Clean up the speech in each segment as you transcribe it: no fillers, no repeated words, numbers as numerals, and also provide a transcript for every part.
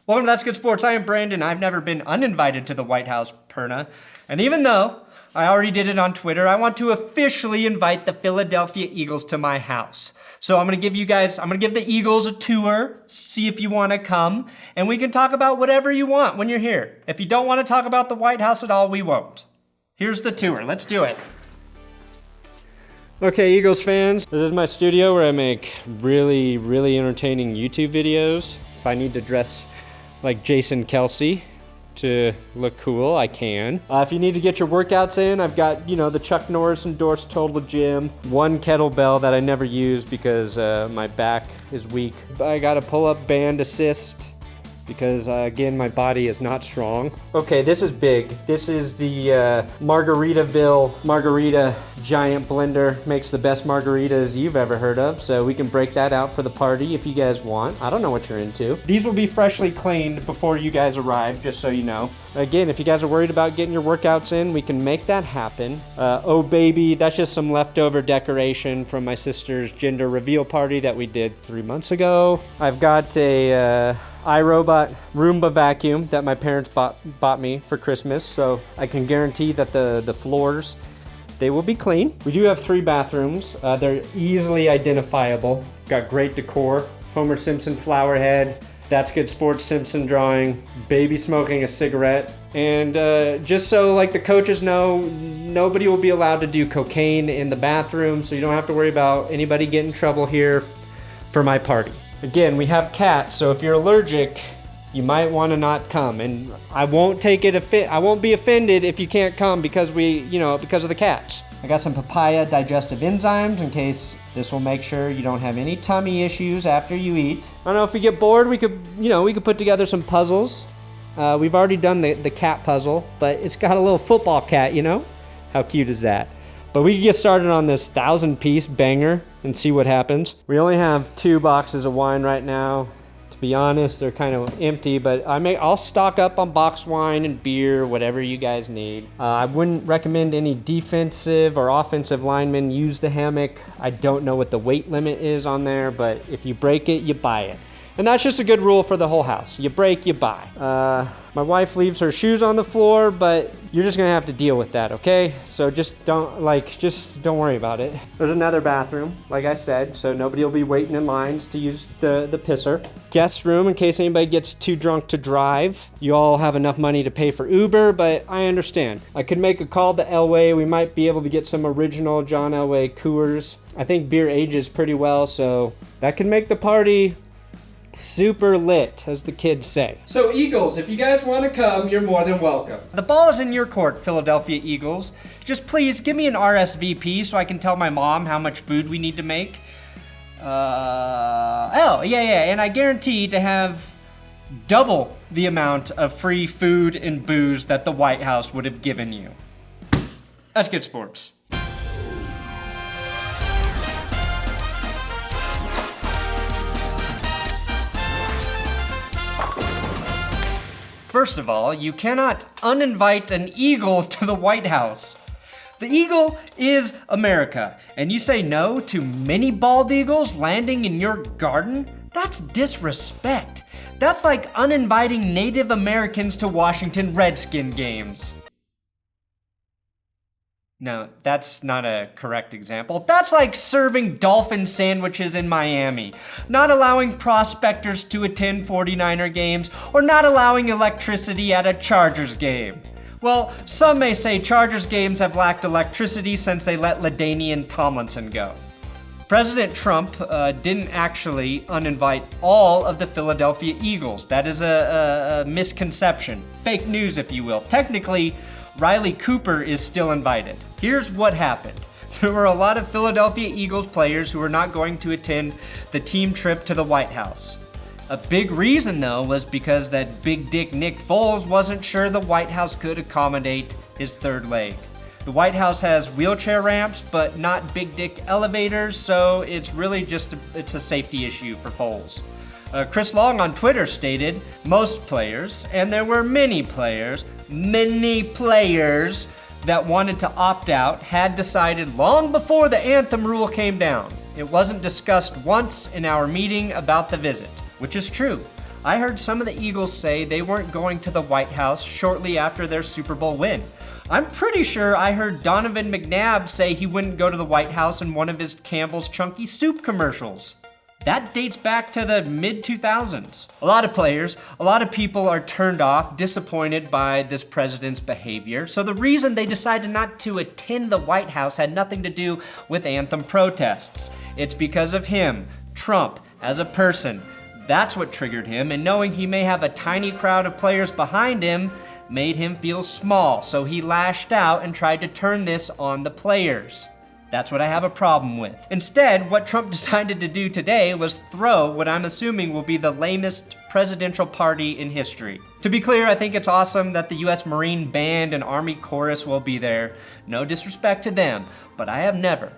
Welcome to That's Good Sports. I am Brandon. I've never been uninvited to the White House, Perna. And even though I already did it on Twitter, I want to officially invite the Philadelphia Eagles to my house. So I'm going to give the Eagles a tour, see if you want to come, and we can talk about whatever you want when you're here. If you don't want to talk about the White House at all, we won't. Here's the tour. Let's do it. Okay, Eagles fans, this is my studio where I make really, really entertaining YouTube videos. If I need to dress like Jason Kelsey to look cool, I can. If you need to get your workouts in, I've got, the Chuck Norris endorsed Total Gym, one kettlebell that I never use because my back is weak. I got a pull-up band assist because, again, my body is not strong. Okay, this is big. This is the Margaritaville Margarita Giant Blender. Makes the best margaritas you've ever heard of, so we can break that out for the party if you guys want. I don't know what you're into. These will be freshly cleaned before you guys arrive, just so you know. Again, if you guys are worried about getting your workouts in, we can make that happen. Oh baby, that's just some leftover decoration from my sister's gender reveal party that we did 3 months ago. I've got a iRobot Roomba vacuum that my parents bought me for Christmas, so I can guarantee that the floors, they will be clean. We do have 3 bathrooms. They're easily identifiable. Got great decor. Homer Simpson flower head. That's Good Sports Simpson drawing. Baby smoking a cigarette. And just so the coaches know, nobody will be allowed to do cocaine in the bathroom, so you don't have to worry about anybody getting in trouble here for my party. Again, we have cats, so if you're allergic, you might want to not come. And I won't I won't be offended if you can't come because because of the cats. I got some papaya digestive enzymes in case this will make sure you don't have any tummy issues after you eat. I don't know, if we get bored, we could put together some puzzles. We've already done the cat puzzle, but it's got a little football cat, How cute is that? But we can get started on this 1,000-piece banger and see what happens. We only have 2 boxes of wine right now. To be honest, they're kind of empty, but I'll stock up on boxed wine and beer, whatever you guys need. I wouldn't recommend any defensive or offensive linemen use the hammock. I don't know what the weight limit is on there, but if you break it, you buy it. And that's just a good rule for the whole house. You break, you buy. My wife leaves her shoes on the floor, but you're just gonna have to deal with that, okay? So just don't worry about it. There's another bathroom, like I said, so nobody will be waiting in lines to use the pisser. Guest room, in case anybody gets too drunk to drive. You all have enough money to pay for Uber, but I understand. I could make a call to Elway. We might be able to get some original John Elway Coors. I think beer ages pretty well, so that could make the party super lit, as the kids say. So Eagles, if you guys want to come, you're more than welcome. The ball is in your court, Philadelphia Eagles. Just please give me an RSVP so I can tell my mom how much food we need to make. And I guarantee to have double the amount of free food and booze that the White House would have given you. That's Good Sports. First of all, you cannot uninvite an eagle to the White House. The eagle is America, and you say no to many bald eagles landing in your garden? That's disrespect. That's like uninviting Native Americans to Washington Redskin games. No, that's not a correct example. That's like serving dolphin sandwiches in Miami, not allowing prospectors to attend 49er games, or not allowing electricity at a Chargers game. Well, some may say Chargers games have lacked electricity since they let LaDainian Tomlinson go. President Trump didn't actually uninvite all of the Philadelphia Eagles. That is a misconception. Fake news, if you will. Technically, Riley Cooper is still invited. Here's what happened. There were a lot of Philadelphia Eagles players who were not going to attend the team trip to the White House. A big reason, though, was because that big dick Nick Foles wasn't sure the White House could accommodate his third leg. The White House has wheelchair ramps, but not big dick elevators, so it's really just it's a safety issue for Foles. Chris Long on Twitter stated, most players, and there were many players that wanted to opt out had decided long before the anthem rule came down. It wasn't discussed once in our meeting about the visit, which is true. I heard some of the Eagles say they weren't going to the White House shortly after their Super Bowl win. I'm pretty sure I heard Donovan McNabb say he wouldn't go to the White House in one of his Campbell's Chunky Soup commercials. That dates back to the mid-2000s. A lot of players, a lot of people are turned off, disappointed by this president's behavior. So the reason they decided not to attend the White House had nothing to do with anthem protests. It's because of him, Trump, as a person. That's what triggered him, and knowing he may have a tiny crowd of players behind him made him feel small. So he lashed out and tried to turn this on the players. That's what I have a problem with. Instead, what Trump decided to do today was throw what I'm assuming will be the lamest presidential party in history. To be clear, I think it's awesome that the US Marine Band and Army Chorus will be there. No disrespect to them, but I have never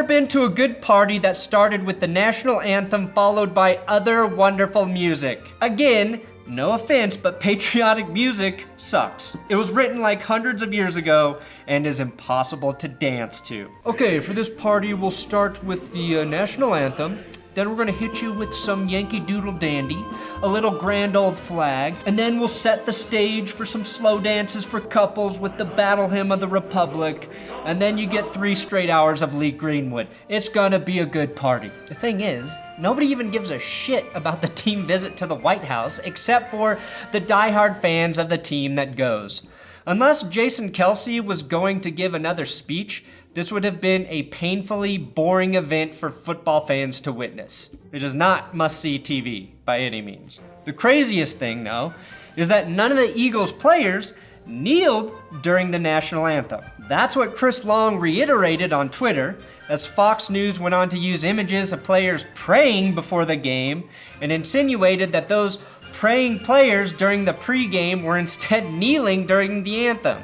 been to a good party that started with the National Anthem followed by other wonderful music. Again, no offense, but patriotic music sucks. It was written like hundreds of years ago and is impossible to dance to. Okay, for this party, we'll start with the National Anthem. Then we're gonna hit you with some Yankee Doodle Dandy, a little grand old flag, and then we'll set the stage for some slow dances for couples with the Battle Hymn of the Republic, and then you get 3 straight hours of Lee Greenwood. It's gonna be a good party. The thing is, nobody even gives a shit about the team visit to the White House except for the diehard fans of the team that goes. Unless Jason Kelce was going to give another speech, this would have been a painfully boring event for football fans to witness. It is not must-see TV by any means. The craziest thing, though, is that none of the Eagles players kneeled during the National Anthem. That's what Chris Long reiterated on Twitter, as Fox News went on to use images of players praying before the game and insinuated that those praying players during the pregame were instead kneeling during the anthem.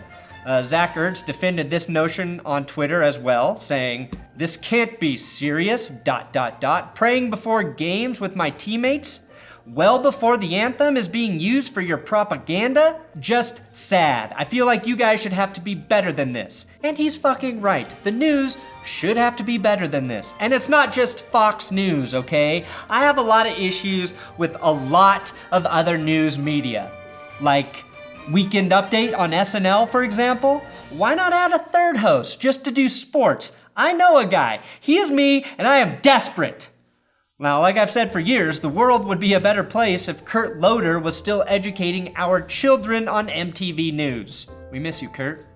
Zach Ertz defended this notion on Twitter as well, saying, "This can't be serious, ... Praying before games with my teammates? Well before the anthem is being used for your propaganda? Just sad. I feel like you guys should have to be better than this." And he's fucking right. The news should have to be better than this. And it's not just Fox News, okay? I have a lot of issues with a lot of other news media. Like Weekend Update on SNL, for example. Why not add a third host just to do sports? I know a guy. He is me, and I am desperate. Now, like I've said for years, the world would be a better place if Kurt Loder was still educating our children on MTV News. We miss you, Kurt.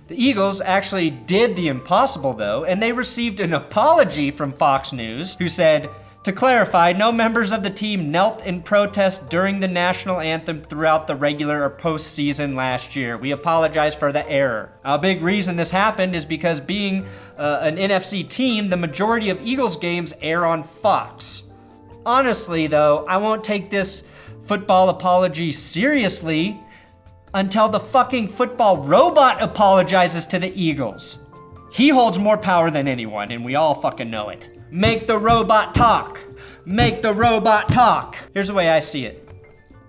The Eagles actually did the impossible, though, and they received an apology from Fox News, who said, "To clarify, no members of the team knelt in protest during the National Anthem throughout the regular or postseason last year. We apologize for the error." A big reason this happened is because being an NFC team, the majority of Eagles games air on Fox. Honestly, though, I won't take this football apology seriously until the fucking football robot apologizes to the Eagles. He holds more power than anyone, and we all fucking know it. Make the robot talk. Make the robot talk. Here's the way I see it.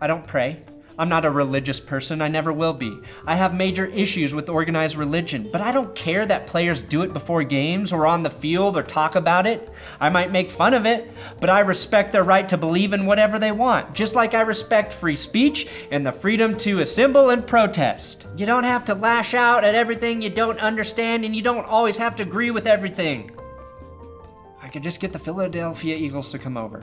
I don't pray. I'm not a religious person. I never will be. I have major issues with organized religion, but I don't care that players do it before games or on the field or talk about it. I might make fun of it, but I respect their right to believe in whatever they want, just like I respect free speech and the freedom to assemble and protest. You don't have to lash out at everything you don't understand, and you don't always have to agree with everything. I could just get the Philadelphia Eagles to come over.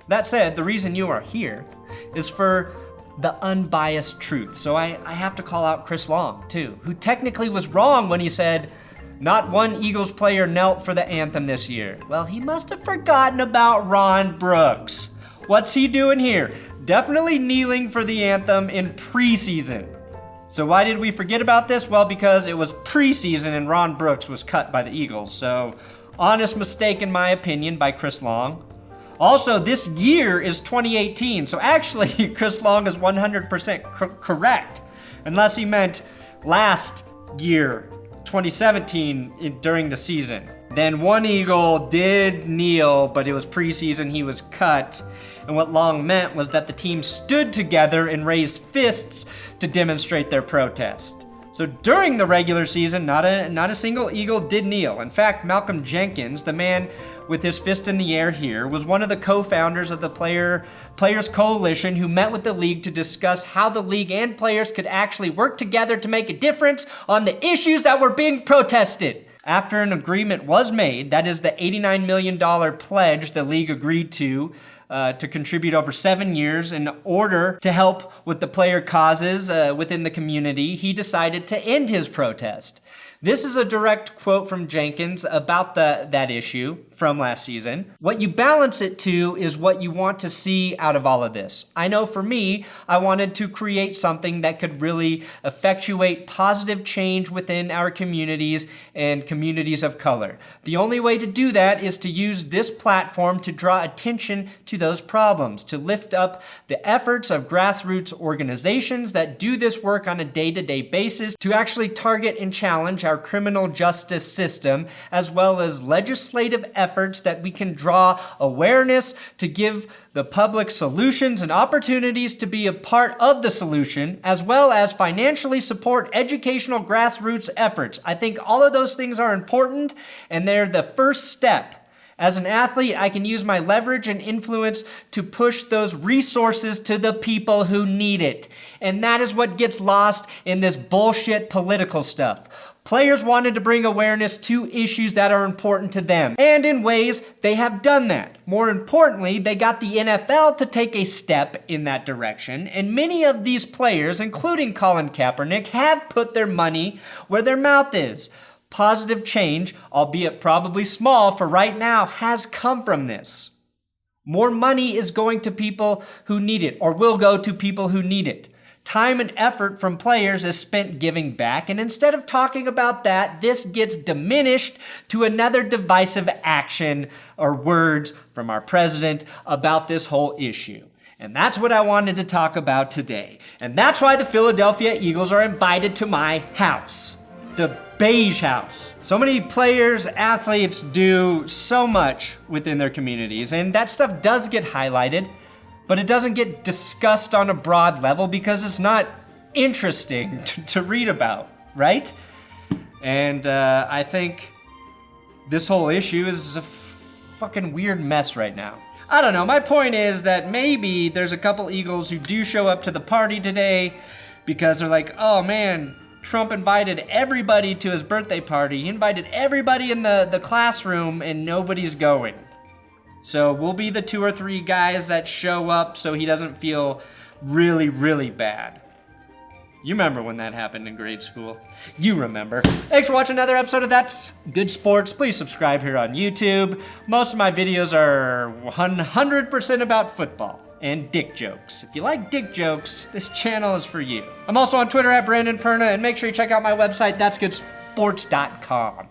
That said, the reason you are here is for the unbiased truth. So I have to call out Chris Long, too, who technically was wrong when he said, "Not one Eagles player knelt for the anthem this year." Well, he must have forgotten about Ron Brooks. What's he doing here? Definitely kneeling for the anthem in preseason. So why did we forget about this? Well, because it was preseason and Ron Brooks was cut by the Eagles. So honest mistake, in my opinion, by Chris Long. Also, this year is 2018, so actually Chris Long is 100% correct, unless he meant last year, 2017, during the season. Then one Eagle did kneel, but it was preseason, he was cut. And what Long meant was that the team stood together and raised fists to demonstrate their protest. So during the regular season, not a single Eagle did kneel. In fact, Malcolm Jenkins, the man with his fist in the air here, was one of the co-founders of the Players Coalition who met with the league to discuss how the league and players could actually work together to make a difference on the issues that were being protested. After an agreement was made, that is the $89 million pledge the league agreed to contribute over 7 years in order to help with the player causes within the community, he decided to end his protest. This is a direct quote from Jenkins about that issue from last season. What you balance it to is what you want to see out of all of this. I know for me, I wanted to create something that could really effectuate positive change within our communities and communities of color. The only way to do that is to use this platform to draw attention to those problems, to lift up the efforts of grassroots organizations that do this work on a day-to-day basis, to actually target and challenge our criminal justice system, as well as legislative efforts that we can draw awareness to give the public solutions and opportunities to be a part of the solution, as well as financially support educational grassroots efforts. I think all of those things are important, and they're the first step. As an athlete, I can use my leverage and influence to push those resources to the people who need it. And that is what gets lost in this bullshit political stuff. Players wanted to bring awareness to issues that are important to them. And in ways, they have done that. More importantly, they got the NFL to take a step in that direction. And many of these players, including Colin Kaepernick, have put their money where their mouth is. Positive change, albeit probably small for right now, has come from this. More money is going to people who need it, or will go to people who need it. Time and effort from players is spent giving back, and instead of talking about that, this gets diminished to another divisive action or words from our president about this whole issue. And that's what I wanted to talk about today. And that's why the Philadelphia Eagles are invited to my house. The Beige House. So many players, athletes do so much within their communities, and that stuff does get highlighted, but it doesn't get discussed on a broad level because it's not interesting to read about, right? And I think this whole issue is a fucking weird mess right now. I don't know, my point is that maybe there's a couple Eagles who do show up to the party today because they're like, oh man, Trump invited everybody to his birthday party. He invited everybody in the classroom and nobody's going. So we'll be the 2 or 3 guys that show up so he doesn't feel really, really bad. You remember when that happened in grade school. You remember. Thanks for watching another episode of That's Good Sports. Please subscribe here on YouTube. Most of my videos are 100% about football and dick jokes. If you like dick jokes, this channel is for you. I'm also on Twitter at Brandon Perna, and make sure you check out my website, ThatsGoodSports.com.